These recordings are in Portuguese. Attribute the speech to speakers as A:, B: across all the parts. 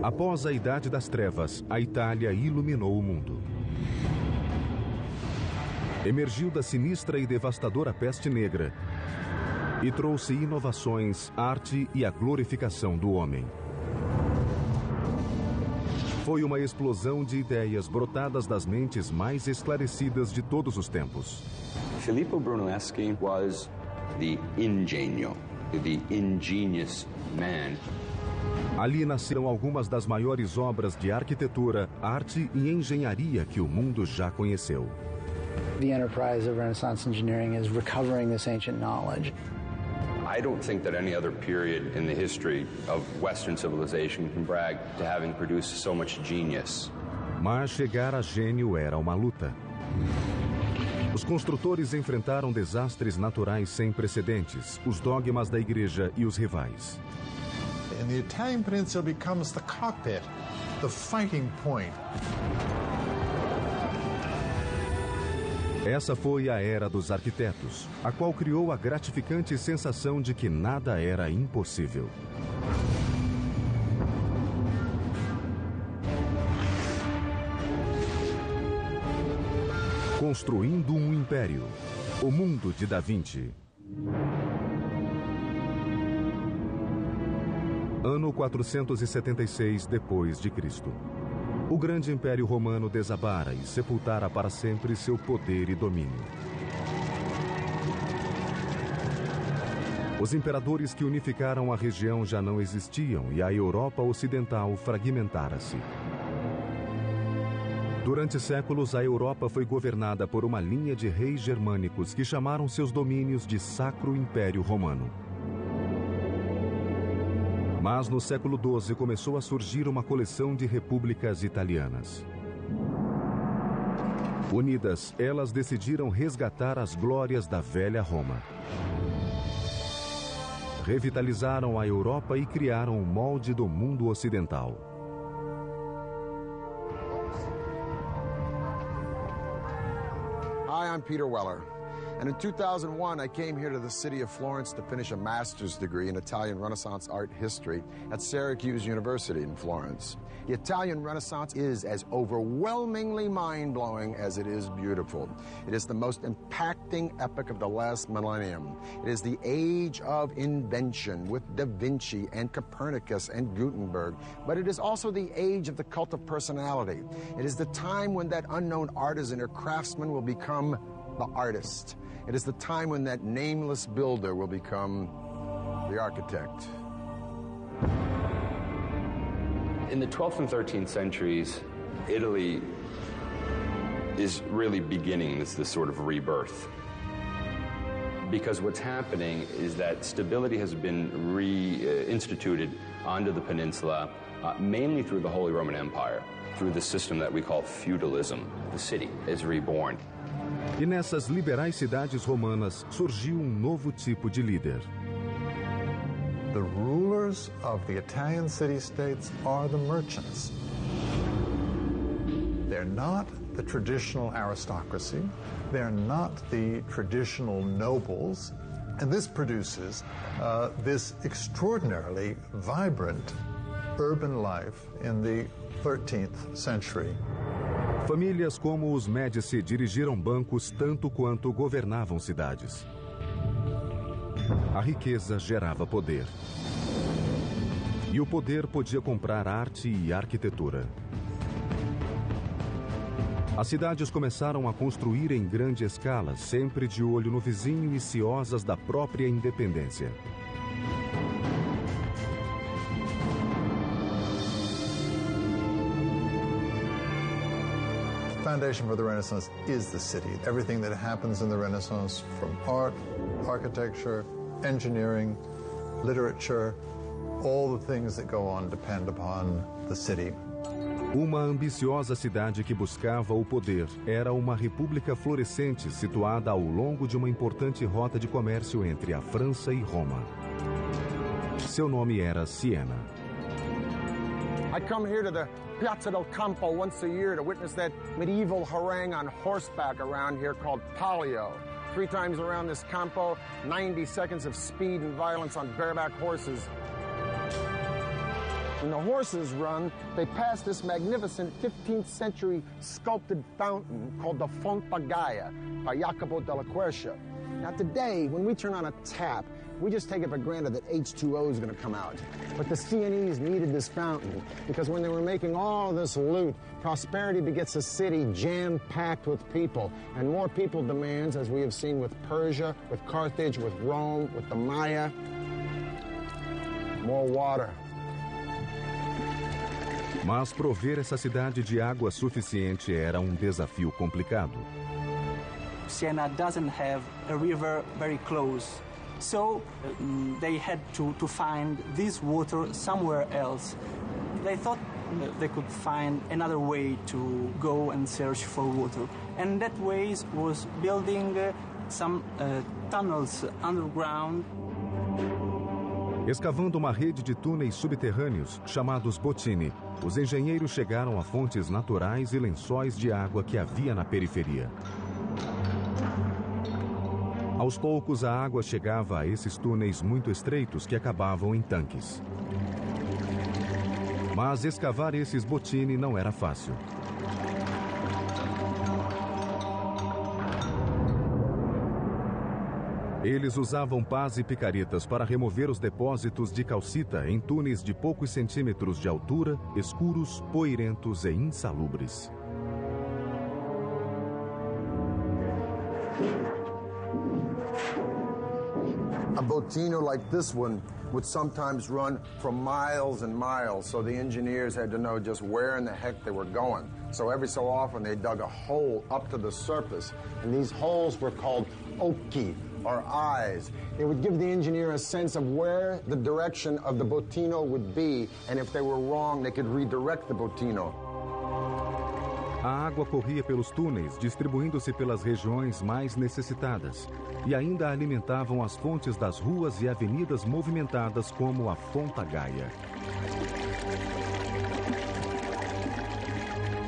A: Após a Idade das Trevas, a Itália iluminou o mundo. Emergiu da sinistra e devastadora peste negra e trouxe inovações, arte e a glorificação do homem. Foi uma explosão de ideias brotadas das mentes mais esclarecidas de todos os tempos.
B: Filippo Brunelleschi was the ingenio, the ingenious man.
A: Ali nasceram algumas das maiores obras de arquitetura, arte e engenharia que o mundo já conheceu.
C: The enterprise of Renaissance engineering is recovering this ancient knowledge.
B: I don't think that any other period in the history of Western civilization can brag to having produced so much genius.
A: Mas chegar a gênio era uma luta. Os construtores enfrentaram desastres naturais sem precedentes, os dogmas da igreja e os rivais.
D: And the Italian peninsula becomes the cockpit, the fighting point.
A: Essa foi a era dos arquitetos, a qual criou a gratificante sensação de que nada era impossível. Construindo um Império. O Mundo de Da Vinci. Ano 476 depois de Cristo. O grande Império Romano desabara e sepultara para sempre seu poder e domínio. Os imperadores que unificaram a região já não existiam e a Europa Ocidental fragmentara-se. Durante séculos, a Europa foi governada por uma linha de reis germânicos que chamaram seus domínios de Sacro Império Romano. Mas no século XII começou a surgir uma coleção de repúblicas italianas. Unidas, elas decidiram resgatar as glórias da velha Roma. Revitalizaram a Europa e criaram o molde do mundo ocidental.
E: Hi, I'm Peter Weller. And in 2001, I came here to the city of Florence to finish a master's degree in Italian Renaissance art history at Syracuse University in Florence. The Italian Renaissance is as overwhelmingly mind-blowing as it is beautiful. It is the most impacting epoch of the last millennium. It is the age of invention with Da Vinci and Copernicus and Gutenberg. But it is also the age of the cult of personality. It is the time when that unknown artisan or craftsman will become the artist. It is the time when that nameless builder will become the architect.
B: In the 12th and 13th centuries, Italy is really beginning this sort of rebirth. Because what's happening is that stability has been reinstituted onto the peninsula, mainly through the Holy Roman Empire, through the system that we call feudalism. The city is reborn.
A: E nessas liberais cidades romanas surgiu novo tipo de líder.
D: The rulers of the Italian city-states are the merchants. They're not the traditional aristocracy. They're not the traditional nobles. And this produces this extraordinarily vibrant urban life in the 13th century.
A: Famílias como os Médici dirigiram bancos tanto quanto governavam cidades. A riqueza gerava poder. E o poder podia comprar arte e arquitetura. As cidades começaram a construir em grande escala, sempre de olho no vizinho e ciosas da própria independência.
D: The foundation for the Renaissance is the city. Everything that happens in the Renaissance, from art, architecture, engineering, literature, all the things that go on depend upon the city.
A: Uma ambiciosa cidade que buscava o poder era uma república florescente situada ao longo de uma importante rota de comércio entre a França e Roma. Seu nome era Siena.
E: I come here to the Piazza del Campo once a year to witness that medieval harangue on horseback around here called Palio. 3 times around this Campo, 90 seconds of speed and violence on bareback horses. When the horses run, they pass this magnificent 15th century sculpted fountain called the Fonte Gaia by Jacopo della Quercia. Now today, when we turn on a tap, we just take it for granted that H2O is going to come out. But the Sienese needed this fountain because when they were making all this loot, prosperity begets a city jam-packed with people. And more people demands, as we have seen with Persia, with Carthage, with Rome, with the Maya, more water.
A: Mas prover essa cidade de água suficiente era desafio complicado.
F: Siena doesn't have a river very close, so they had to find this water somewhere else. They thought they could find another way to go and search for water, and that way was building some tunnels underground.
A: Escavando uma rede de túneis subterrâneos, chamados bottini, os engenheiros chegaram a fontes naturais e lençóis de água que havia na periferia. Aos poucos, a água chegava a esses túneis muito estreitos que acabavam em tanques. Mas escavar esses bottini não era fácil. Eles usavam pás e picaretas para remover os depósitos de calcita em túneis de poucos centímetros de altura, escuros, poeirentos e insalubres.
E: A bottino like this one would sometimes run for miles and miles, so the engineers had to know just where in the heck they were going. So every so often they dug a hole up to the surface, and these holes were called occhi, or eyes. It would give the engineer a sense of where the direction of the bottino would be, and if they were wrong, they could redirect the bottino.
A: A água corria pelos túneis, distribuindo-se pelas regiões mais necessitadas, e ainda alimentavam as fontes das ruas e avenidas movimentadas como a Fonte Gaia.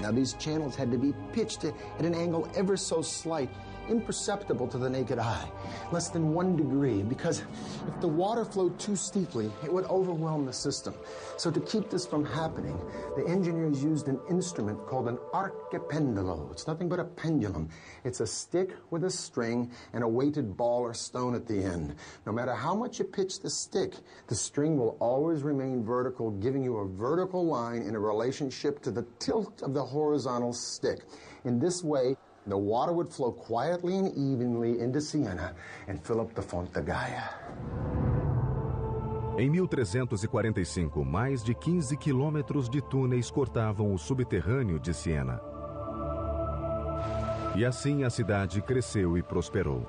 E: Now these channels had to be pitched at an angle ever so slight, imperceptible to the naked eye, less than 1 degree, because if the water flowed too steeply, it would overwhelm the system. So to keep this from happening, the engineers used an instrument called an archipendolo. It's nothing but a pendulum. It's a stick with a string and a weighted ball or stone at the end. No matter how much you pitch the stick, the string will always remain vertical, giving you a vertical line in a relationship to the tilt of the horizontal stick. In this way, the water would flow quietly and evenly into Siena and fill up the Fonte Gaia.
A: Em 1345, mais de 15 quilômetros de túneis cortavam o subterrâneo de Siena. E assim a cidade cresceu e prosperou.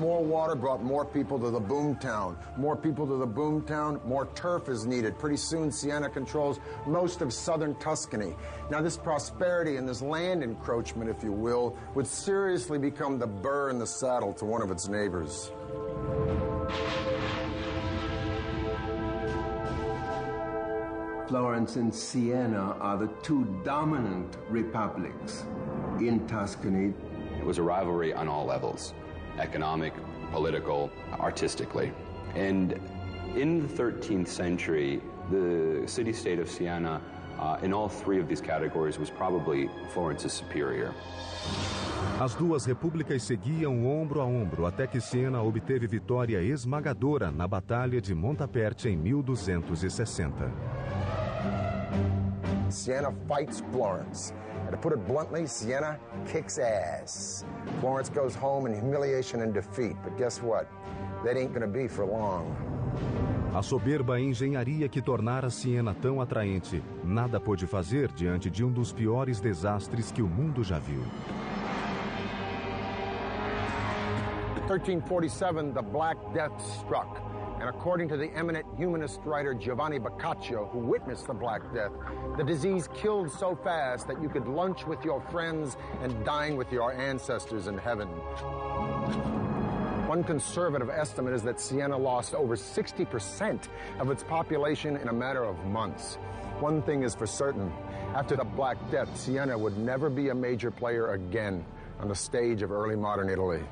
E: More water brought more people to the boomtown. More people to the boomtown, more turf is needed. Pretty soon, Siena controls most of southern Tuscany. Now, this prosperity and this land encroachment, if you will, would seriously become the burr in the saddle to one of its neighbors.
G: Florence and Siena are the two dominant republics in Tuscany.
B: It was a rivalry on all levels. Economic, political, artistically. And in the 13th century, the city-state of Siena, in all three of these categories, was probably Florence's superior.
A: As duas repúblicas seguiam ombro a ombro até que Siena obteve vitória esmagadora na Batalha de Montaperti em 1260.
E: Siena fights Florence. And to put it bluntly, Siena kicks ass. Florence goes home in humiliation and defeat. But guess what? That ain't gonna be for long.
A: A soberba engenharia que tornara Siena tão atraente, nada pôde fazer diante de dos piores desastres que o mundo já viu.
E: 1347, the Black Death struck. And according to the eminent humanist writer Giovanni Boccaccio, who witnessed the Black Death, the disease killed so fast that you could lunch with your friends and dine with your ancestors in heaven. One conservative estimate is that Siena lost over 60% of its population in a matter of months. One thing is for certain, after the Black Death, Siena would never be a major player again on the stage of early modern Italy.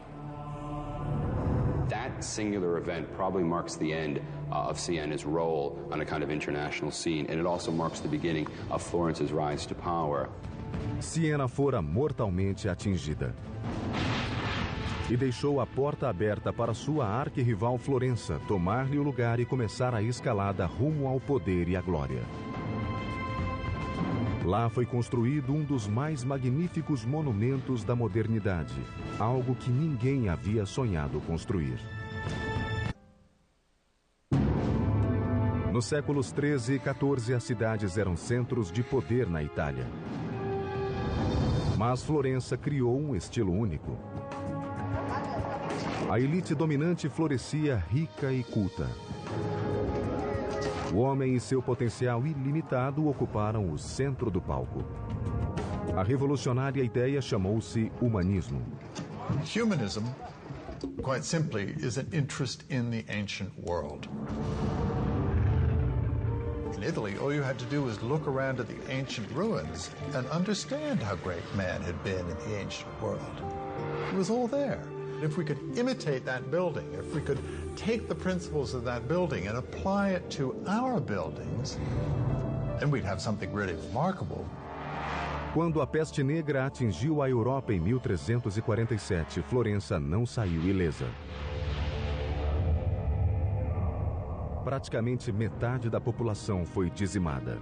B: That singular event probably marks the end of Siena's role on a kind of international scene, and it also marks the beginning of Florence's rise to power.
A: Siena fora mortalmente atingida e deixou a porta aberta para sua arquirrival Florença tomar-lhe o lugar e começar a escalada rumo ao poder e à glória. Lá foi construído um dos mais magníficos monumentos da modernidade, algo que ninguém havia sonhado construir. Nos séculos 13 e 14, as cidades eram centros de poder na Itália. Mas Florença criou um estilo único. A elite dominante florescia rica e culta. O homem e seu potencial ilimitado ocuparam o centro do palco. A revolucionária ideia chamou-se humanismo.
D: Humanism, quite simply, is an interest in the ancient world. In Italy, all you had to do was look around at the ancient ruins and understand how great man had been in the ancient world. It was all there. If we could imitate that building, if we could take the principles of that building and apply it to our buildings, then we'd have something really remarkable.
A: Quando a peste negra atingiu a Europa em 1347, Florença não saiu ilesa. Praticamente metade da população foi dizimada.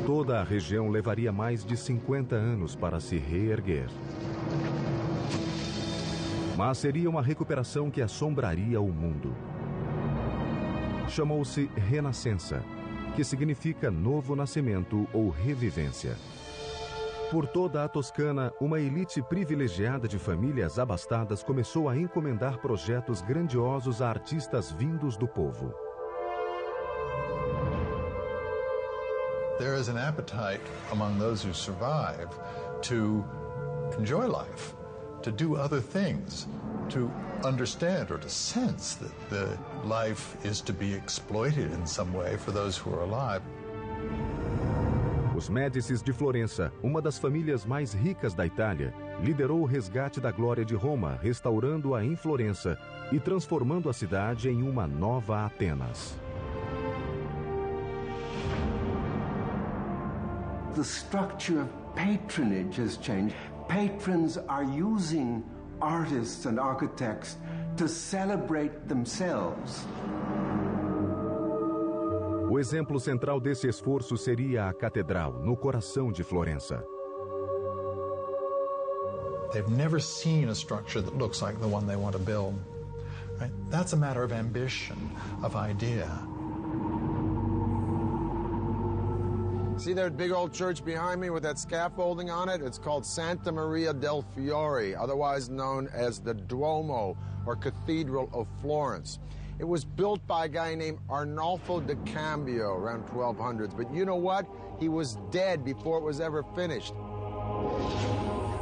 A: Toda a região levaria mais de 50 anos para se reerguer. Mas seria uma recuperação que assombraria o mundo. Chamou-se renascença, que significa novo nascimento ou revivência. Por toda a Toscana, uma elite privilegiada de famílias abastadas começou a encomendar projetos grandiosos a artistas vindos do povo.
D: There is an appetite among those who survive to enjoy life, to do other things, to understand or to sense that the life is to be exploited in some way for those who are alive.
A: Os Médicis de Florença, uma das famílias mais ricas da Itália, liderou o resgate da glória de Roma, restaurando-a em Florença e transformando a cidade em uma nova Atenas.
G: The structure of patronage has changed. Patrons are using artists and architects to celebrate themselves.
A: O exemplo central desse esforço seria a catedral, no coração de Florença.
D: They've never seen a structure that looks like the one they want to build. Right? That's a matter of ambition, of idea.
E: See that big old church behind me with that scaffolding on it? It's called Santa Maria del Fiore, otherwise known as the Duomo, or Cathedral of Florence. It was built by a guy named Arnolfo da Cambio around 1200s, but you know what? He was dead before it was ever finished.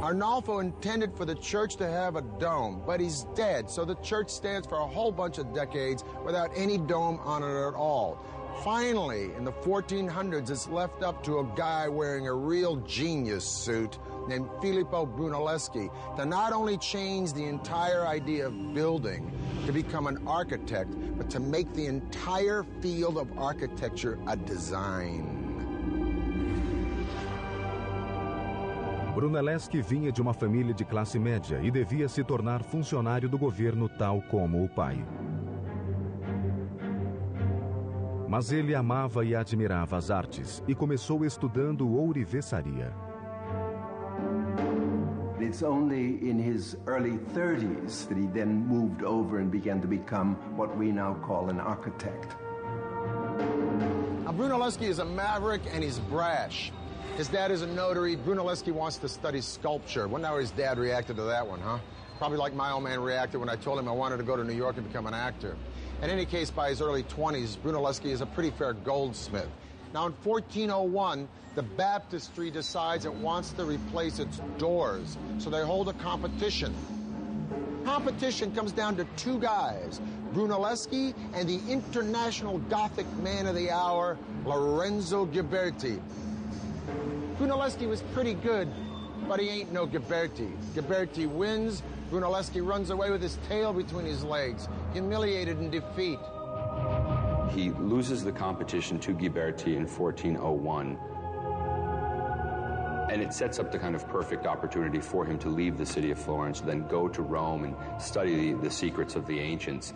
E: Arnolfo intended for the church to have a dome, but he's dead, so the church stands for a whole bunch of decades without any dome on it at all. Finally, in the 1400s, it's left up to a guy wearing a real genius suit named Filippo Brunelleschi to not only change the entire idea of building to become an architect, but to make the entire field of architecture a design.
A: Brunelleschi vinha de uma família de classe média e devia se tornar funcionário do governo tal como o pai. Mas ele amava e admirava as artes e começou estudando ourivesaria.
G: It's only in his early 30s that he then moved over and began to become what we now call an architect.
E: Now, Brunelleschi is a maverick and he's brash. His dad is a notary. Brunelleschi wants to study sculpture. Wonder how his dad reacted to that one, huh? Probably like my old man reacted when I told him I wanted to go to New York and become an actor. In any case, by his early 20s, Brunelleschi is a pretty fair goldsmith. Now, in 1401, the baptistry decides it wants to replace its doors, so they hold a competition. Competition comes down to two guys, Brunelleschi and the international Gothic man of the hour, Lorenzo Ghiberti. Brunelleschi was pretty good, but he ain't no Ghiberti. Ghiberti wins, Brunelleschi runs away with his tail between his legs, humiliated in defeat.
B: He loses the competition to Ghiberti in 1401. And it sets up the kind of perfect opportunity for him to leave the city of Florence, then go to Rome and study the secrets of the ancients.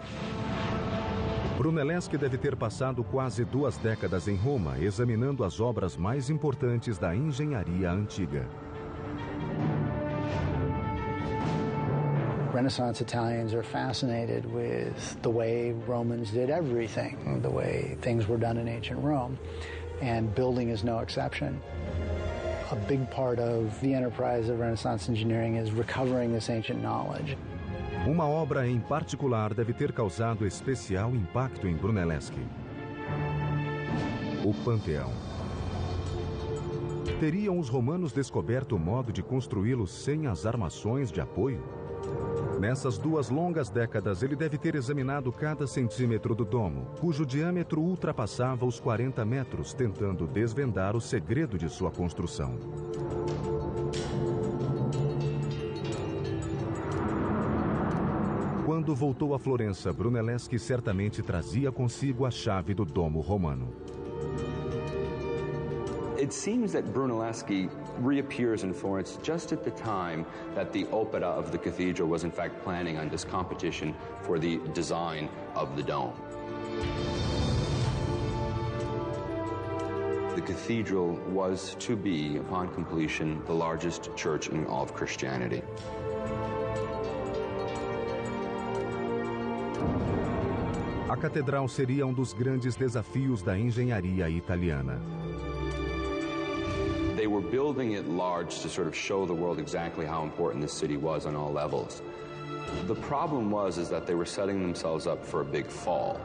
A: Brunelleschi deve ter passado quase 2 décadas em Roma, examinando as obras mais importantes da engenharia antiga.
C: Renaissance Italians are fascinated with the way Romans did everything, the way things were done in ancient Rome, and building is no exception. A big part of the enterprise of Renaissance engineering is recovering this ancient knowledge.
A: Uma obra em particular deve ter causado especial impacto em Brunelleschi: o Panteão. Teriam os romanos descoberto o modo de construí-lo sem as armações de apoio? Nessas 2 longas décadas, ele deve ter examinado cada centímetro do domo, cujo diâmetro ultrapassava os 40 metros, tentando desvendar o segredo de sua construção. Quando voltou a Florença, Brunelleschi certamente trazia consigo a chave do domo romano.
B: It seems that Brunelleschi reappears in Florence just at the time that the opera of the cathedral was in fact planning on this competition for the design of the dome. The cathedral was to be, upon completion, the largest church in all of Christianity.
A: A catedral seria um dos grandes desafios da engenharia italiana.
B: They were building it large to sort of show the world exactly how important this city was on all levels. The problem was that they were setting themselves up for a big fall.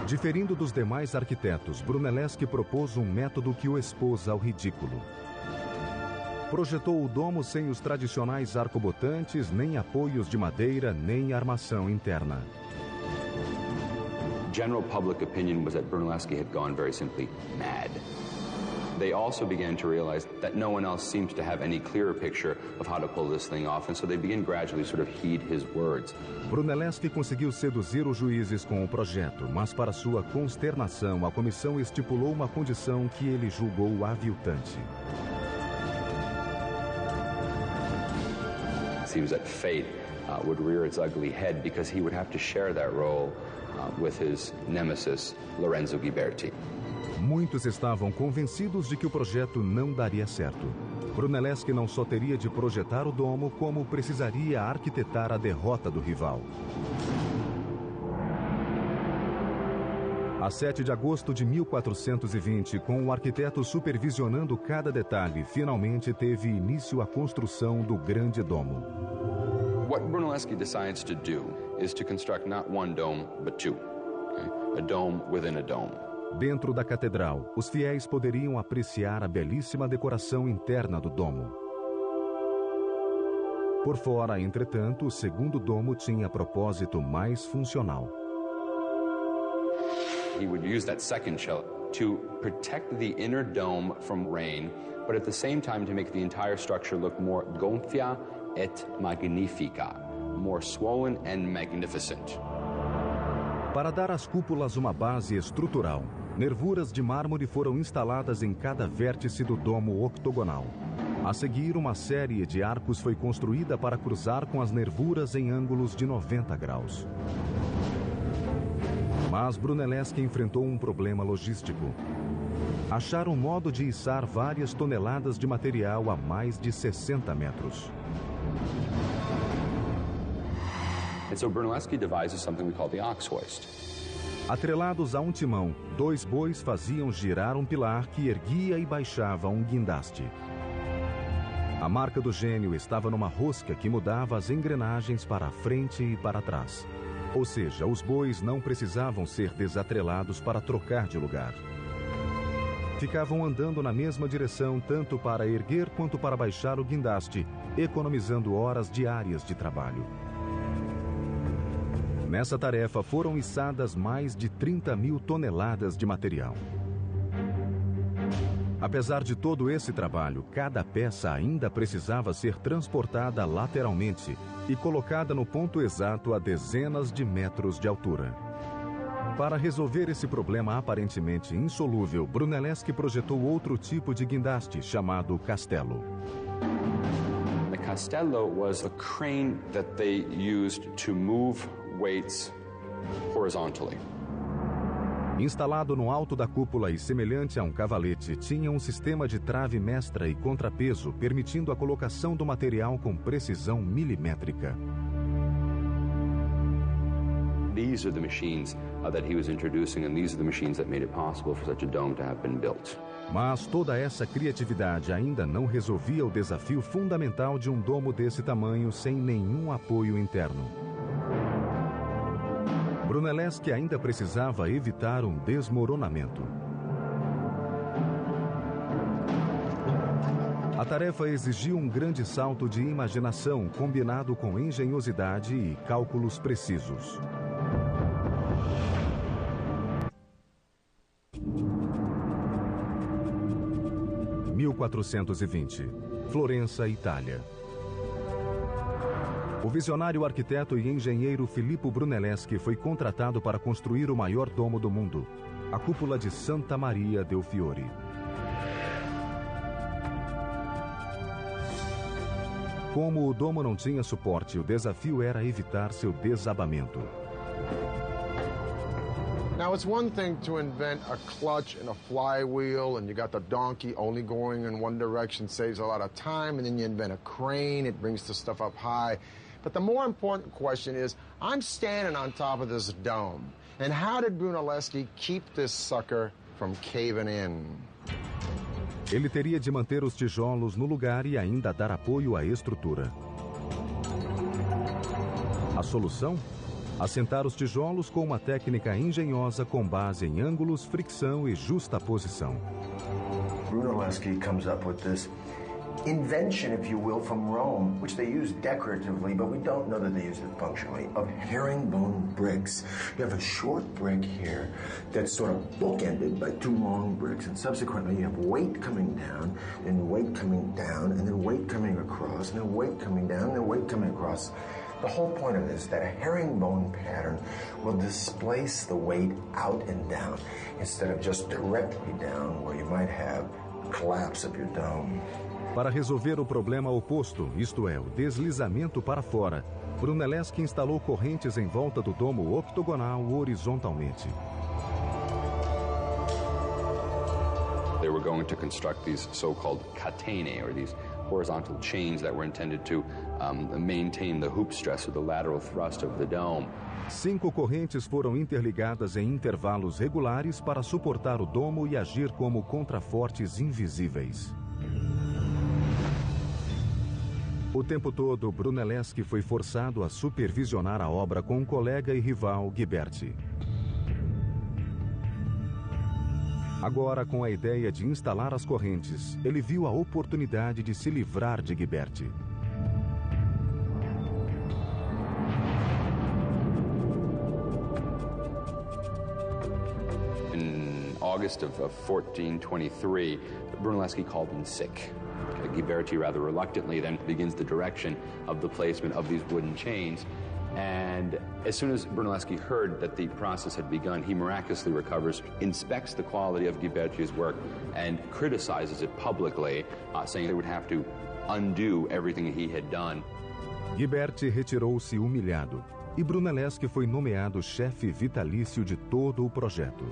A: Diferindo dos demais arquitetos, Brunelleschi propôs um método que o expôs ao ridículo. Projetou o domo sem os tradicionais arcobotantes, nem apoios de madeira, nem armação interna.
B: General public opinion was that Brunelleschi had gone very simply mad. They also began to realize that no one else seems to have any clearer picture of how to pull this thing off, and so they began gradually sort of heed his words.
A: Brunelleschi conseguiu seduzir os juízes com o projeto, mas para sua consternação, a comissão estipulou uma condição que ele julgou aviltante.
B: It seems that fate would rear its ugly head because he would have to share that role with his nemesis, Lorenzo Ghiberti.
A: Muitos estavam convencidos de que o projeto não daria certo. Brunelleschi não só teria de projetar o domo, como precisaria arquitetar a derrota do rival. A 7 de agosto de 1420, com o arquiteto supervisionando cada detalhe, finalmente teve início a construção do grande domo.
B: What Brunelleschi decides to do is to construct not one dome, but 2. Okay? A dome within a dome.
A: Dentro da catedral, os fiéis poderiam apreciar a belíssima decoração interna do domo. Por fora, entretanto, o segundo domo tinha propósito mais funcional.
B: He would use that second shell to protect the inner dome from rain, but at the same time to make the entire structure look more gonfia et magnifica, more swollen and magnificent.
A: Para dar às cúpulas uma base estrutural, nervuras de mármore foram instaladas em cada vértice do domo octogonal. A seguir, uma série de arcos foi construída para cruzar com as nervuras em ângulos de 90 graus. Mas Brunelleschi enfrentou um problema logístico. Achar um modo de içar várias toneladas de material a mais de 60 metros.
B: And so Brunelleschi devises something we call the ox hoist.
A: Atrelados a um timão, 2 bois faziam girar um pilar que erguia e baixava um guindaste. A marca do gênio estava numa rosca que mudava as engrenagens para a frente e para trás. Ou seja, os bois não precisavam ser desatrelados para trocar de lugar. Ficavam andando na mesma direção tanto para erguer quanto para baixar o guindaste, economizando horas diárias de trabalho. Nessa tarefa foram içadas mais de 30.000 toneladas de material. Apesar de todo esse trabalho, cada peça ainda precisava ser transportada lateralmente e colocada no ponto exato a dezenas de metros de altura. Para resolver esse problema aparentemente insolúvel, Brunelleschi projetou outro tipo de guindaste, chamado castelo.
B: The castello was a crane that they used to move weights horizontally.
A: Instalado no alto da cúpula e semelhante a um cavalete, tinha um sistema de trave mestra e contrapeso, permitindo a colocação do material com precisão milimétrica.
B: These are the machines that he was introducing, and these are the machines that made it possible for such a dome to have been built.
A: Mas toda essa criatividade ainda não resolvia o desafio fundamental de um domo desse tamanho sem nenhum apoio interno. Brunelleschi ainda precisava evitar um desmoronamento. A tarefa exigiu um grande salto de imaginação combinado com engenhosidade e cálculos precisos. Em 1420, Florença, Itália. O visionário arquiteto e engenheiro Filippo Brunelleschi foi contratado para construir o maior domo do mundo, a cúpula de Santa Maria del Fiore. Como o domo não tinha suporte, o desafio era evitar seu desabamento.
E: Now, it's one thing to invent a clutch and a flywheel, and you got the donkey only going in one direction, saves a lot of time, and then you invent a crane, it brings the stuff up high. But the more important question is, I'm standing on top of this dome, and how did Brunelleschi keep this sucker from caving in?
A: Ele teria de manter os tijolos no lugar e ainda dar apoio à estrutura. A solução? Assentar os tijolos com uma técnica engenhosa com base em ângulos, fricção e justaposição.
H: Brunelleschi comes up with this invention, if you will, from Rome, which they use decoratively, but we don't know that they use it functionally, of herringbone bricks. You have a short brick here that's sort of bookended by two long bricks, and subsequently you have weight coming down, and weight coming down, and then weight coming across, and then weight coming down, and then weight coming across. The whole point of this is that a herringbone pattern will displace the weight out and down instead of just directly down where you might have a collapse of your dome.
A: Para resolver o problema oposto, isto é, o deslizamento para fora, Brunelleschi instalou correntes em volta do domo octogonal horizontalmente.
B: They were going to construct these so-called catenae, or these horizontal chains that were intended to maintain the hoop stress or the lateral thrust of the dome.
A: 5 correntes foram interligadas em intervalos regulares para suportar o domo e agir como contrafortes invisíveis. O tempo todo, Brunelleschi foi forçado a supervisionar a obra com um colega e rival, Ghiberti. Agora, com a ideia de instalar as correntes, ele viu a oportunidade de se livrar de Ghiberti.
B: In August of 1423, Brunelleschi called in sick. Ghiberti rather reluctantly then begins the direction of the placement of these wooden chains. And as soon as Brunelleschi heard that the process had begun, he miraculously recovers, inspects the quality of Ghiberti's work, and criticizes it publicly, saying they would have to undo everything he had done.
A: Ghiberti retirou-se humilhado, e Brunelleschi foi nomeado chefe vitalício de todo o projeto.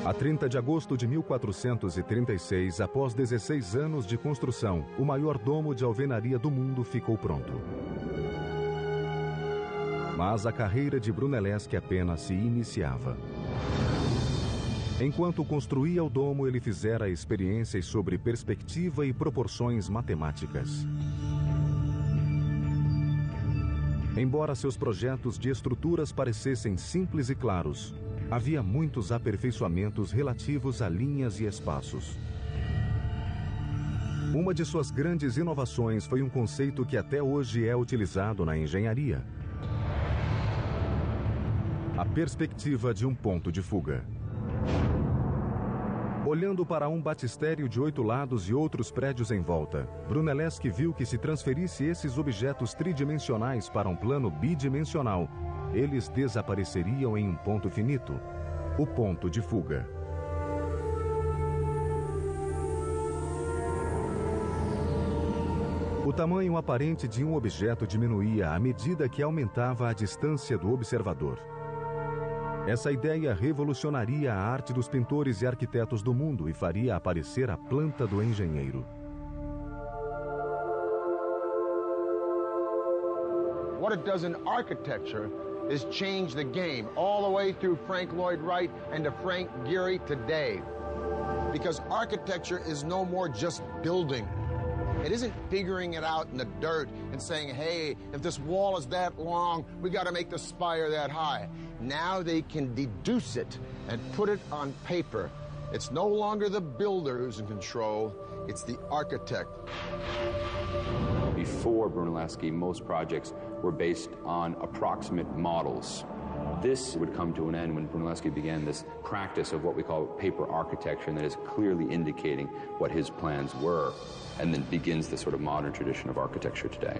A: A 30 de agosto de 1436, após 16 anos de construção, o maior domo de alvenaria do mundo ficou pronto. Mas a carreira de Brunelleschi apenas se iniciava. Enquanto construía o domo, ele fizera experiências sobre perspectiva e proporções matemáticas. Embora seus projetos de estruturas parecessem simples e claros, havia muitos aperfeiçoamentos relativos a linhas e espaços. Uma de suas grandes inovações foi um conceito que até hoje é utilizado na engenharia: a perspectiva de um ponto de fuga. Olhando para um batistério de 8 lados e outros prédios em volta, Brunelleschi viu que se transferisse esses objetos tridimensionais para um plano bidimensional, eles desapareceriam em um ponto finito, o ponto de fuga. O tamanho aparente de um objeto diminuía à medida que aumentava a distância do observador. Essa ideia revolucionaria a arte dos pintores e arquitetos do mundo e faria aparecer a planta do engenheiro.
E: What it does in architecture is change the game all the way through Frank Lloyd Wright and to Frank Gehry today. Because architecture is no more just building. It isn't figuring it out in the dirt and saying, hey, if this wall is that long, we got to make the spire that high. Now they can deduce it and put it on paper. It's no longer the builder who's in control, it's the architect.
B: Before Brunelleschi, most projects were based on approximate models. This would come to an end when Brunelleschi began this practice of what we call paper architecture, and that is clearly indicating what his plans were, and then begins the sort of modern tradition of architecture today.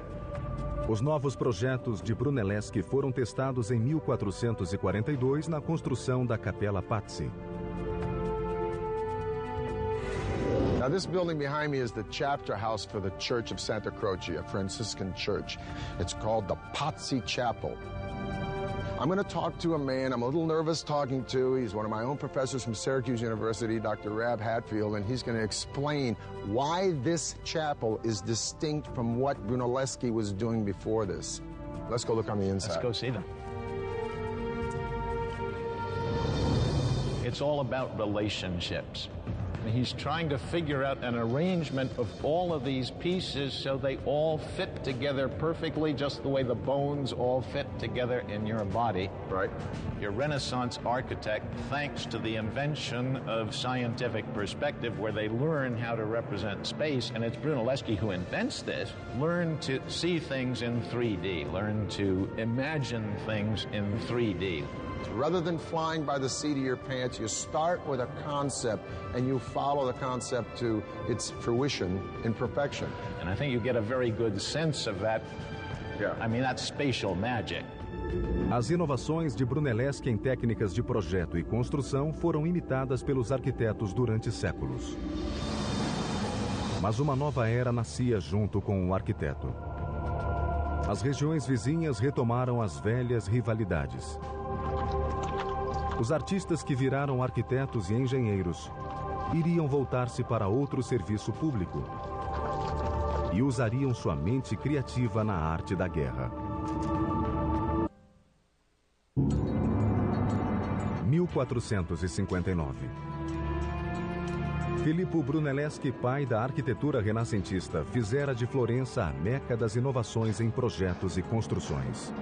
A: Os novos projetos de Brunelleschi foram testados em 1442 na construção da Capela Pazzi.
E: Now, this building behind me is the chapter house for the Church of Santa Croce, a Franciscan church. It's called the Pazzi Chapel. I'm going to talk to a man I'm a little nervous talking to. He's one of my own professors from Syracuse University, Dr. Rab Hatfield, and he's going to explain why this chapel is distinct from what Brunelleschi was doing before this. Let's go look on the inside.
I: Let's go see them. It's all about relationships. He's trying to figure out an arrangement of all of these pieces so they all fit together perfectly, just the way the bones all fit together in your body.
E: Right.
I: Your Renaissance architect, thanks to the invention of scientific perspective, where they learn how to represent space, and it's Brunelleschi who invents this, learn to see things in 3D, learn to imagine things in 3D.
E: Rather than flying by the seat of your pants, you start with a concept and you follow the concept to its fruition in perfection.
I: And I think you get a very good sense of that.
E: Yeah.
I: I mean, that's spatial magic.
A: As inovações de Brunelleschi em técnicas de projeto e construção foram imitadas pelos arquitetos durante séculos. Mas uma nova era nascia junto com o arquiteto. As regiões vizinhas retomaram as velhas rivalidades. Os artistas que viraram arquitetos e engenheiros iriam voltar-se para outro serviço público e usariam sua mente criativa na arte da guerra. 1459. Filippo Brunelleschi, pai da arquitetura renascentista, fizera de Florença a meca das inovações em projetos e construções.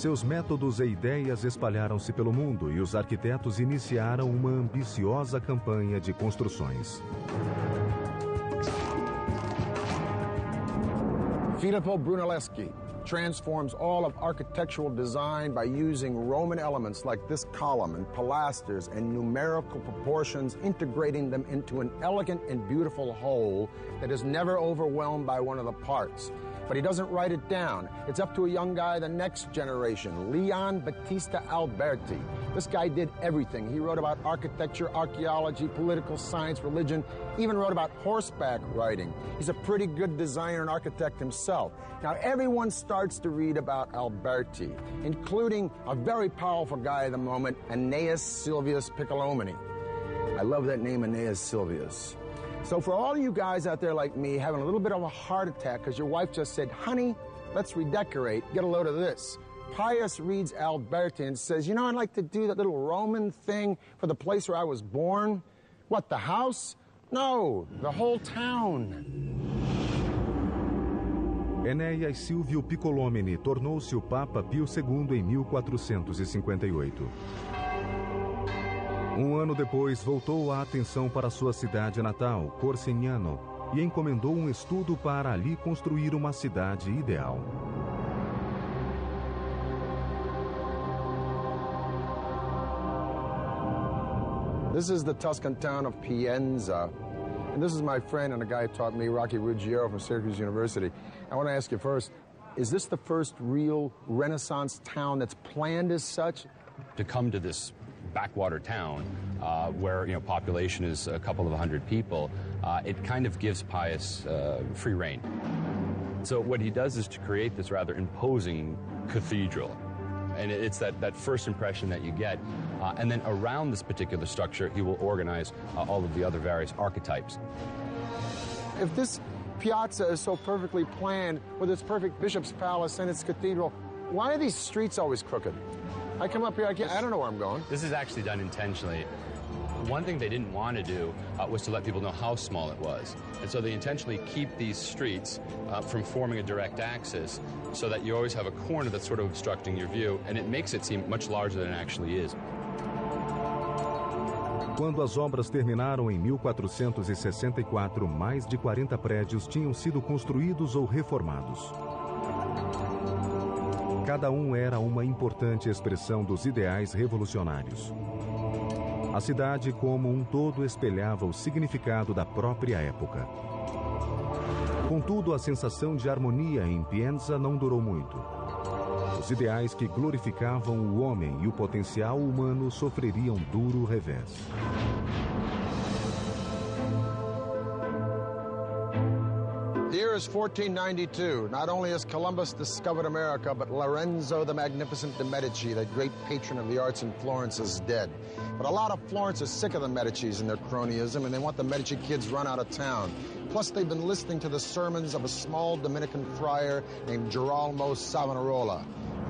A: Seus métodos e ideias espalharam-se pelo mundo e os arquitetos iniciaram uma ambiciosa campanha de construções.
E: Filippo Brunelleschi transforms all of architectural design by using Roman elements like this column and pilasters and numerical proportions, integrating them into an elegant and beautiful whole that is never overwhelmed by one of the parts. But he doesn't write it down. It's up to a young guy, the next generation, Leon Battista Alberti. This guy did everything. He wrote about architecture, archaeology, political science, religion, even wrote about horseback riding. He's a pretty good designer and architect himself. Now, everyone starts to read about Alberti, including a very powerful guy at the moment, Aeneas Silvius Piccolomini. I love that name, Aeneas Silvius. So for all you guys out there like me having a little bit of a heart attack because your wife just said, honey, let's redecorate, get a load of this. Pius reads Alberti and says, you know, I'd like to do that little Roman thing for the place where I was born. What, the house? No, the whole town.
A: Enéas Silvio Piccolomini tornou-se o Papa Pio II em 1458. Um ano depois, voltou a atenção para sua cidade natal, Corsignano, e encomendou um estudo para ali construir uma cidade ideal.
E: This is the Tuscan town of Pienza. And this is my friend and a guy who taught me, Rocky Ruggiero from Syracuse University. I want to ask you first, is this the first real Renaissance town that's planned as such?
B: To come to this backwater town where, you know, population is a couple of 100 people, it kind of gives Pius free rein. So what he does is to create this rather imposing cathedral. And it's that first impression that you get. And then around this particular structure, he will organize all of the other various archetypes.
E: If this piazza is so perfectly planned with its perfect bishop's palace and its cathedral, why are these streets always crooked? I come up here, I don't know where I'm going.
B: This is actually done intentionally. One thing they didn't want to do was to let people know how small it was. And so they intentionally keep these streets from forming a direct axis so that you always have a corner that's sort of obstructing your view, and it makes it seem much larger than it actually is.
A: Quando as obras terminaram em 1464, mais de 40 prédios tinham sido construídos ou reformados. Cada um era uma importante expressão dos ideais revolucionários. A cidade como um todo espelhava o significado da própria época. Contudo, a sensação de harmonia em Pienza não durou muito. Os ideais que glorificavam o homem e o potencial humano sofreriam duro revés.
E: The year is 1492. Not only has Columbus discovered America, but Lorenzo the Magnificent de Medici, the great patron of the arts in Florence, is dead. But a lot of Florence is sick of the Medicis and their cronyism, and they want the Medici kids run out of town. Plus, they've been listening to the sermons of a small Dominican friar named Girolamo Savonarola,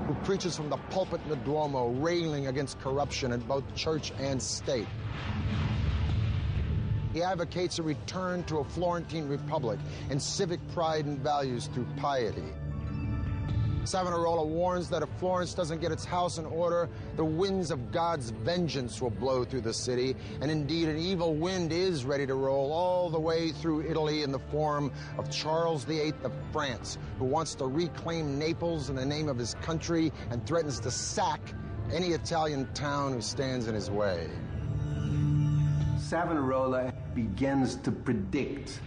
E: who preaches from the pulpit in the Duomo, railing against corruption in both church and state. He advocates a return to a Florentine republic and civic pride and values through piety. Savonarola warns that if Florence doesn't get its house in order, the winds of God's vengeance will blow through the city, and indeed an evil wind is ready to roll all the way through Italy in the form of Charles VIII of France, who wants to reclaim Naples in the name of his country and threatens to sack any Italian town who stands in his way.
G: Savonarola begins to predict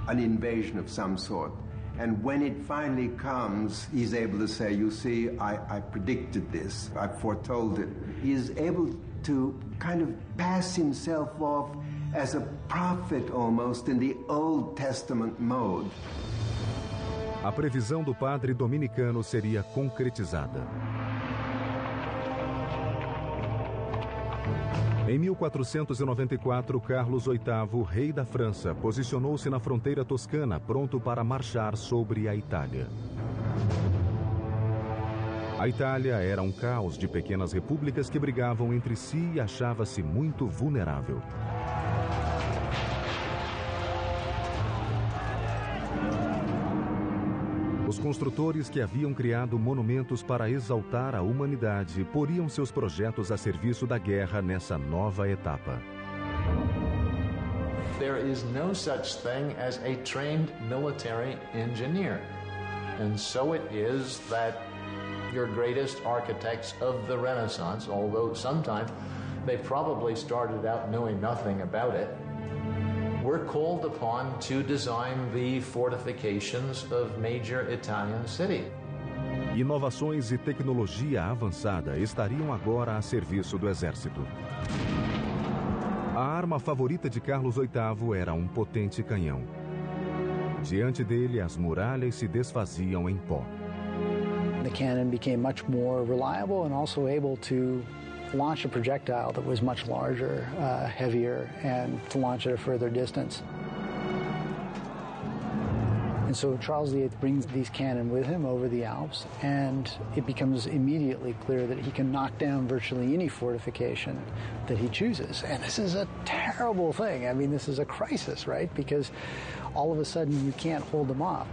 G: an invasion of some sort. And when it finally comes, he's able to say, you see, I predicted this, I foretold it. He is able to kind of pass himself off as a prophet almost in the Old Testament mode.
A: A previsão do padre dominicano seria concretizada. Em 1494, Carlos VIII, rei da França, posicionou-se na fronteira toscana, pronto para marchar sobre a Itália. A Itália era um caos de pequenas repúblicas que brigavam entre si e achava-se muito vulnerável. Os construtores que haviam criado monumentos para exaltar a humanidade poriam seus projetos a serviço da guerra nessa nova etapa.
J: There is no such thing as a trained military engineer. And so it is that your greatest architects of the Renaissance, although sometimes they probably started out knowing nothing about it, were called upon to design the fortifications of major Italian cities.
A: Inovações e tecnologia avançada estariam agora a serviço do exército. A arma favorita de Carlos VIII era um potente canhão. Diante dele, as muralhas se desfaziam em pó.
C: The cannon became much more reliable and also able to launch a projectile that was much larger, heavier, and to launch at a further distance. And so Charles VIII brings these cannon with him over the Alps, and it becomes immediately clear that he can knock down virtually any fortification that he chooses. And this is a terrible thing. I mean, this is a crisis, right? Because all of a sudden you can't hold them off.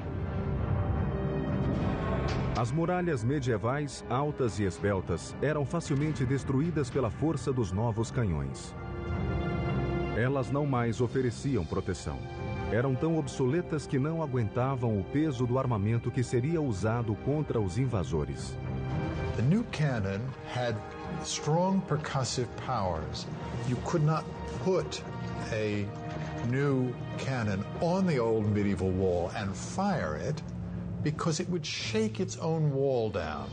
A: As muralhas medievais, altas e esbeltas, eram facilmente destruídas pela força dos novos canhões. Elas não mais ofereciam proteção. Eram tão obsoletas que não aguentavam o peso do armamento que seria usado contra os invasores.
D: The new cannon had strong percussive powers. You could not put a new cannon on the old medieval wall and fire it because it would shake its own wall down.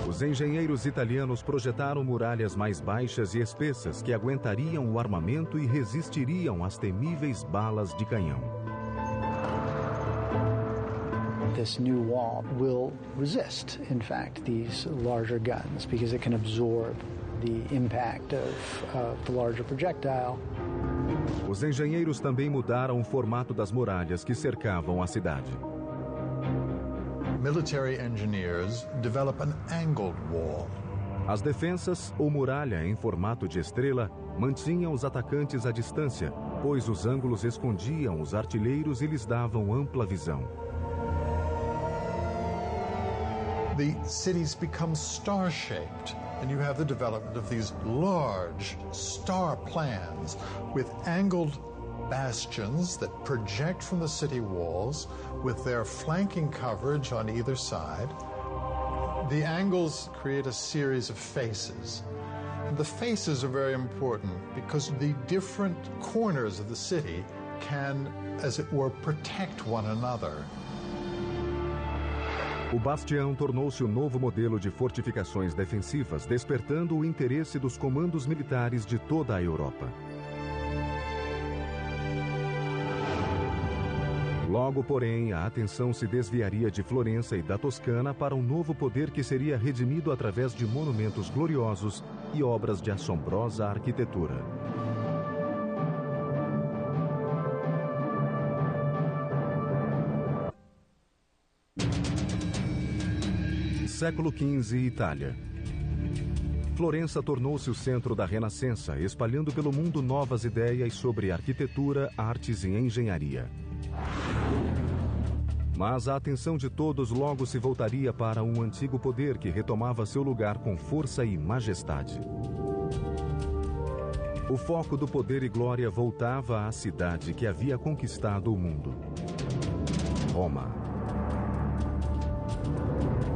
A: Os engenheiros italianos projetaram muralhas mais baixas e espessas que aguentariam o armamento e resistiriam às temíveis balas de canhão.
C: This new wall will resist, in fact, these larger guns because it can absorb the impact of the larger projectile.
A: Os engenheiros também mudaram o formato das muralhas que cercavam a cidade.
D: Military engineers develop an angled wall.
A: As defensas, ou muralha em formato de estrela, mantinham os atacantes à distância, pois os ângulos escondiam os artilheiros e lhes davam ampla visão.
D: The cities become star-shaped, and you have the development of these large star plans with angled bastions that project from the city walls with their flanking coverage on either side. The angles create a series of faces. And the faces are very important because the different corners of the city can, as it were, protect one another.
A: O bastião tornou-se o novo modelo de fortificações defensivas, despertando o interesse dos comandos militares de toda a Europa. Logo, porém, a atenção se desviaria de Florença e da Toscana para um novo poder que seria redimido através de monumentos gloriosos e obras de assombrosa arquitetura. Século XV, Itália. Florença tornou-se o centro da Renascença, espalhando pelo mundo novas ideias sobre arquitetura, artes e engenharia. Mas a atenção de todos logo se voltaria para um antigo poder que retomava seu lugar com força e majestade. O foco do poder e glória voltava à cidade que havia conquistado o mundo: Roma.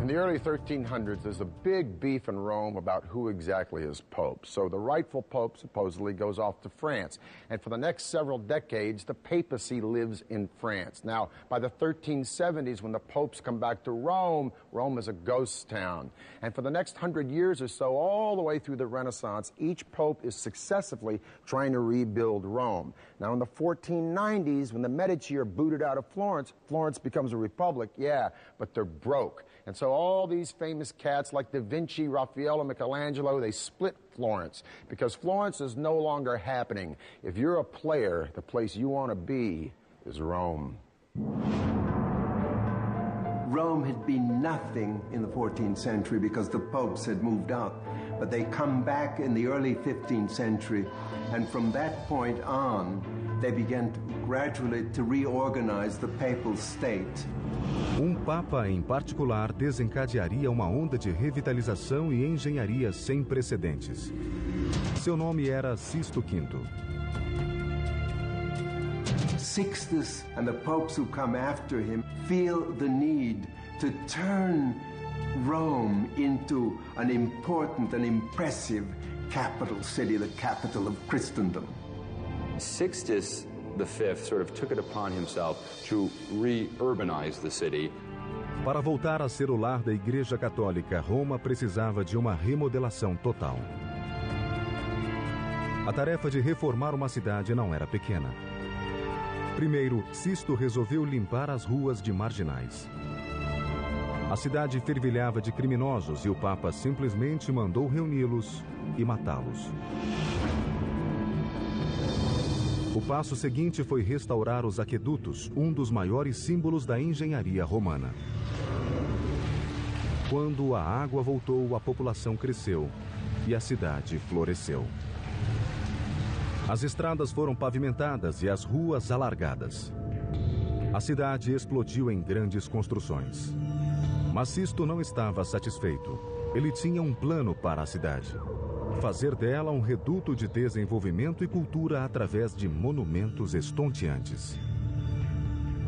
E: In the early 1300s, there's a big beef in Rome about who exactly is pope. So the rightful pope supposedly goes off to France. And for the next several decades, the papacy lives in France. Now, by the 1370s, when the popes come back to Rome, Rome is a ghost town. And for the next 100 years or so, all the way through the Renaissance, each pope is successively trying to rebuild Rome. Now, in the 1490s, when the Medici are booted out of Florence, Florence becomes a republic, yeah, but they're broke. And so all these famous cats like Da Vinci, Raphael, and Michelangelo, they split Florence because Florence is no longer happening. If you're a player, the place you want to be is Rome.
G: Rome had been nothing in the 14th century because the popes had moved out. But they come back in the early 15th century, and from that point on, they began gradually to reorganize the papal state.
A: Papa, em particular, desencadearia uma onda de revitalização e engenharia sem precedentes. Seu nome era Sisto V.
G: Sixtus and the popes who come after him feel the need to turn Rome into an important and impressive capital city, the capital of Christendom.
B: Sixtus V sort of took it upon himself to re-urbanize the city.
A: Para voltar a ser o lar da Igreja Católica, Roma precisava de uma remodelação total. A tarefa de reformar uma cidade não era pequena. Primeiro, Sisto resolveu limpar as ruas de marginais. A cidade fervilhava de criminosos e o Papa simplesmente mandou reuni-los e matá-los. O passo seguinte foi restaurar os aquedutos, um dos maiores símbolos da engenharia romana. Quando a água voltou, a população cresceu e a cidade floresceu. As estradas foram pavimentadas e as ruas alargadas. A cidade explodiu em grandes construções. Mas Sisto não estava satisfeito. Ele tinha um plano para a cidade: fazer dela um reduto de desenvolvimento e cultura através de monumentos estonteantes.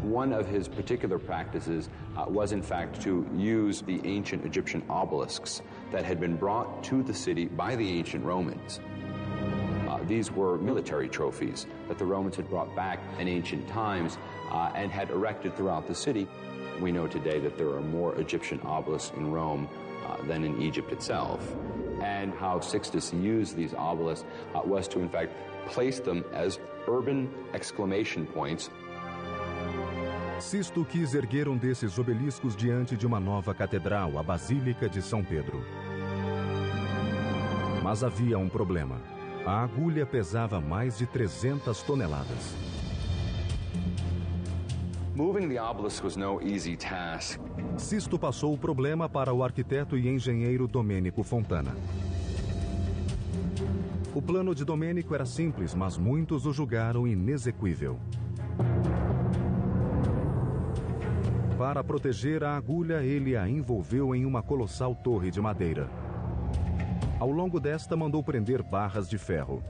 B: One of his particular practices was, in fact, to use the ancient Egyptian obelisks that had been brought to the city by the ancient Romans. These were military trophies that the Romans had brought back in ancient times and had erected throughout the city. We know today that there are more Egyptian obelisks in Rome than in Egypt itself. And how Sixtus used these obelisks was to, in fact, place them as urban exclamation points.
A: Sisto quis erguer desses obeliscos diante de uma nova catedral, a Basílica de São Pedro. Mas havia um problema. A agulha pesava mais de 300 toneladas.
B: Moving the obelisk was no easy task.
A: Sisto passou o problema para o arquiteto e engenheiro Domênico Fontana. O plano de Domênico era simples, mas muitos o julgaram inexequível. Para proteger a agulha, ele a envolveu em uma colossal torre de madeira. Ao longo desta, mandou prender barras de ferro.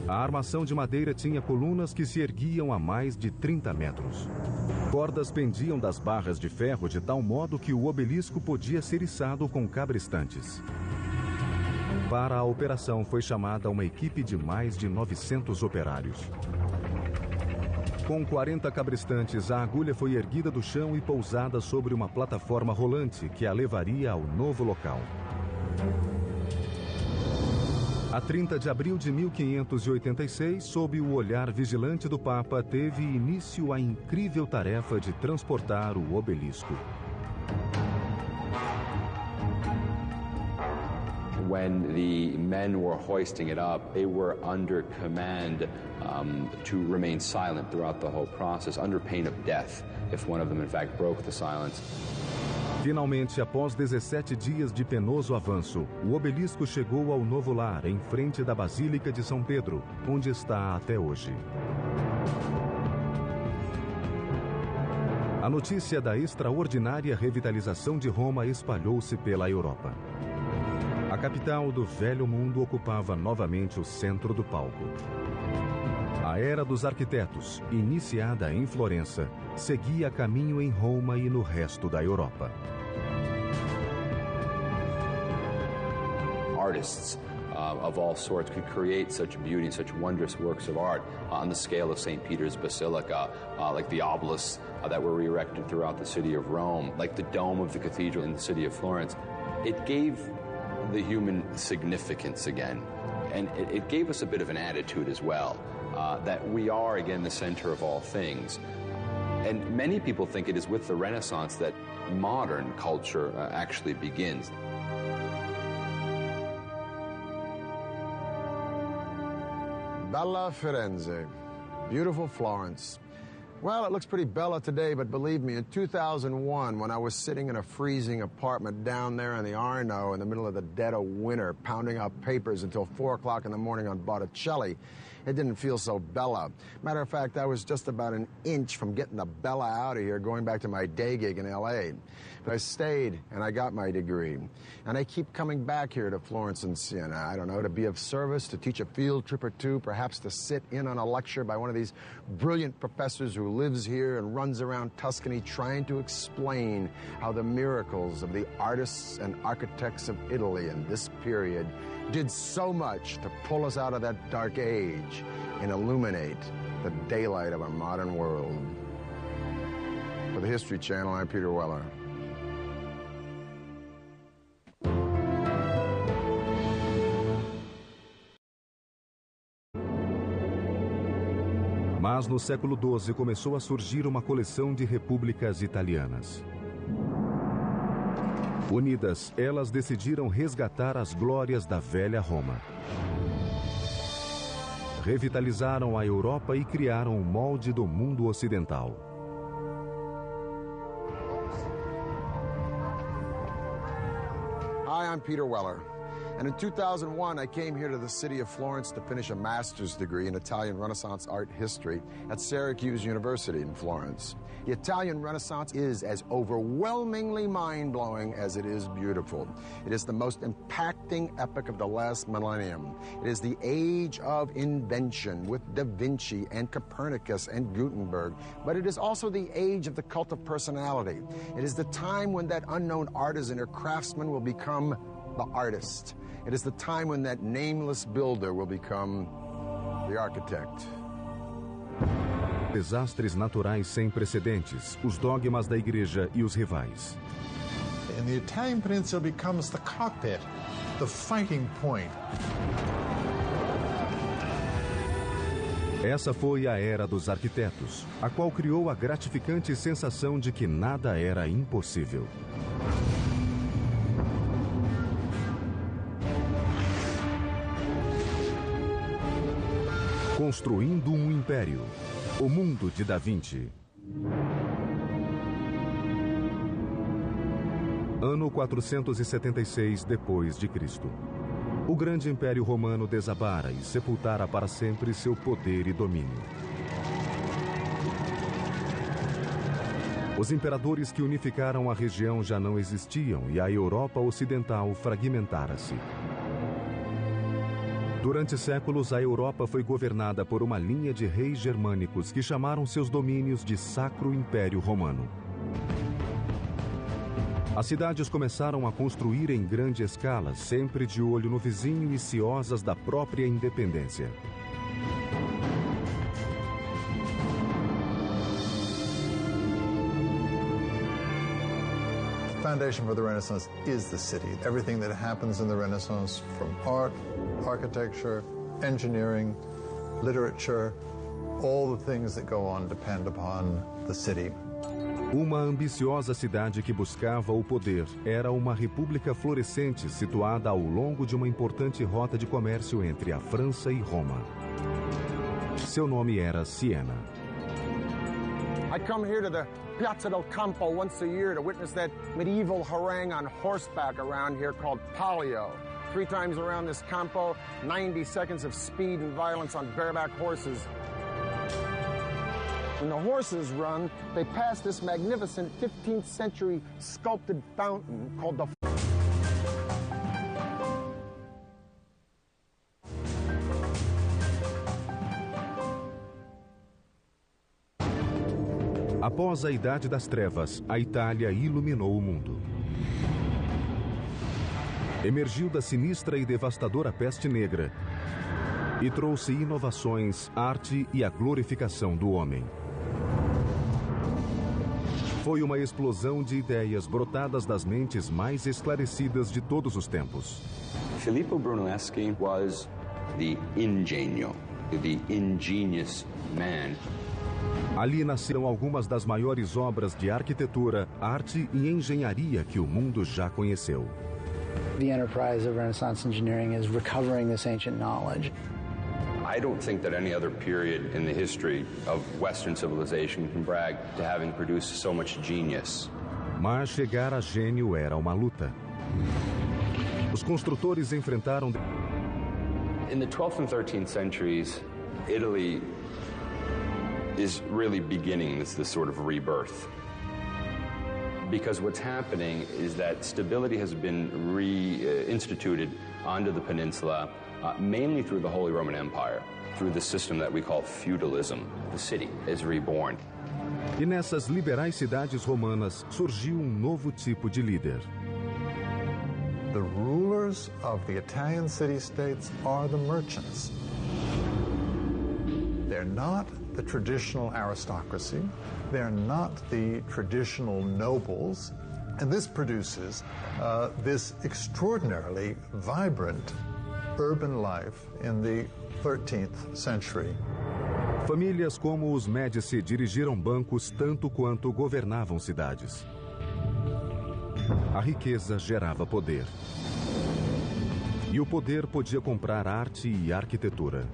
A: A armação de madeira tinha colunas que se erguiam a mais de 30 metros. Cordas pendiam das barras de ferro de tal modo que o obelisco podia ser içado com cabrestantes. Para a operação foi chamada uma equipe de mais de 900 operários. Com 40 cabrestantes, a agulha foi erguida do chão e pousada sobre uma plataforma rolante que a levaria ao novo local. A 30 de abril de 1586, sob o olhar vigilante do Papa, teve início a incrível tarefa de transportar o obelisco.
B: When the men were hoisting it up, they were under command to remain silent throughout the whole process, under pain of death, if one of them, in fact, broke the silence.
A: Finalmente, após 17 dias de penoso avanço, o obelisco chegou ao novo lar, em frente da Basílica de São Pedro, onde está até hoje. A notícia da extraordinária revitalização de Roma espalhou-se pela Europa. A capital do Velho Mundo ocupava novamente o centro do palco. A era dos arquitetos, iniciada em Florença, seguia caminho em Roma e no resto da Europa.
B: Artists of all sorts could create such beauty, such wondrous works of art on the scale of St. Peter's Basilica, like the obelisks that were erected throughout the city of Rome, like the dome of the cathedral in the city of Florence. It gave the human significance again, and it gave us a bit of an attitude as well, that we are again the center of all things. And many people think it is with the Renaissance that modern culture actually begins.
E: Bella Firenze, beautiful Florence. Well, it looks pretty bella today, but believe me, in 2001, when I was sitting in a freezing apartment down there in the Arno in the middle of the dead of winter, pounding out papers until 4 o'clock in the morning on Botticelli, it didn't feel so bella. Matter of fact, I was just about an inch from getting the bella out of here, going back to my day gig in L.A. But I stayed, and I got my degree. And I keep coming back here to Florence and Siena, I don't know, to be of service, to teach a field trip or two, perhaps to sit in on a lecture by one of these brilliant professors who lives here and runs around Tuscany trying to explain how the miracles of the artists and architects of Italy in this period did so much to pull us out of that dark age and illuminate the daylight of our modern world. For the History Channel, I'm Peter Weller.
A: Mas no século XII começou a surgir uma coleção de repúblicas italianas. Unidas, elas decidiram resgatar as glórias da velha Roma. Revitalizaram a Europa e criaram o molde do mundo ocidental.
E: Hi, I'm Peter Weller. And in 2001, I came here to the city of Florence to finish a master's degree in Italian Renaissance art history at Syracuse University in Florence. The Italian Renaissance is as overwhelmingly mind-blowing as it is beautiful. It is the most impacting epoch of the last millennium. It is the age of invention with Da Vinci and Copernicus and Gutenberg. But it is also the age of the cult of personality. It is the time when that unknown artisan or craftsman will become the artist. It is the time when that nameless builder will become the architect.
A: Desastres naturais sem precedentes, os dogmas da igreja e os rivais.
D: And the Italian peninsula becomes the cockpit, the fighting point.
A: Essa foi a era dos arquitetos, a qual criou a gratificante sensação de que nada era impossível. Construindo um Império. O Mundo de Da Vinci. Ano 476 depois de Cristo. O grande Império Romano desabara e sepultara para sempre seu poder e domínio. Os imperadores que unificaram a região já não existiam e a Europa Ocidental fragmentara-se. Durante séculos, a Europa foi governada por uma linha de reis germânicos que chamaram seus domínios de Sacro Império Romano. As cidades começaram a construir em grande escala, sempre de olho no vizinho e ciosas da própria independência.
D: The foundation for the Renaissance is the city. Everything that happens in the Renaissance, from art, architecture, engineering, literature, all the things that go on depend upon the city.
A: Uma ambiciosa cidade que buscava o poder era uma república florescente situada ao longo de uma importante rota de comércio entre a França e Roma. Seu nome era Siena.
E: I come here to the Piazza del Campo once a year to witness that medieval harangue on horseback around here called Palio. 3 times around this Campo, 90 seconds of speed and violence on bareback horses. When the horses run, they pass this magnificent 15th century sculpted fountain called the...
A: Após a Idade das Trevas, a Itália iluminou o mundo. Emergiu da sinistra e devastadora peste negra e trouxe inovações, arte e a glorificação do homem. Foi uma explosão de ideias brotadas das mentes mais esclarecidas de todos os tempos.
B: Filippo Brunelleschi was the ingenio, the ingenious man.
A: Ali nasceram algumas das maiores obras de arquitetura, arte e engenharia que o mundo já conheceu.
C: The enterprise of Renaissance engineering is recovering this ancient knowledge.
B: I don't think that any other period in the history of Western civilization can brag to having produced so much genius.
A: Mas chegar a gênio era uma luta. Os construtores enfrentaram...
B: In the 12th and 13th centuries, Italy is really beginning this sort of rebirth. Because what's happening is that stability has been reinstituted onto the peninsula, mainly through the Holy Roman Empire, through the system that we call feudalism. The city is reborn.
A: E nessas liberais cidades romanas surgiu novo tipo de líder.
D: The rulers of the Italian city-states are the merchants. They're not the traditional aristocracy. They're not the traditional nobles. And this produces this extraordinarily vibrant urban life in the 13th century.
A: Famílias como os Médici dirigiram bancos tanto quanto governavam cidades. A riqueza gerava poder. E o poder podia comprar arte e arquitetura.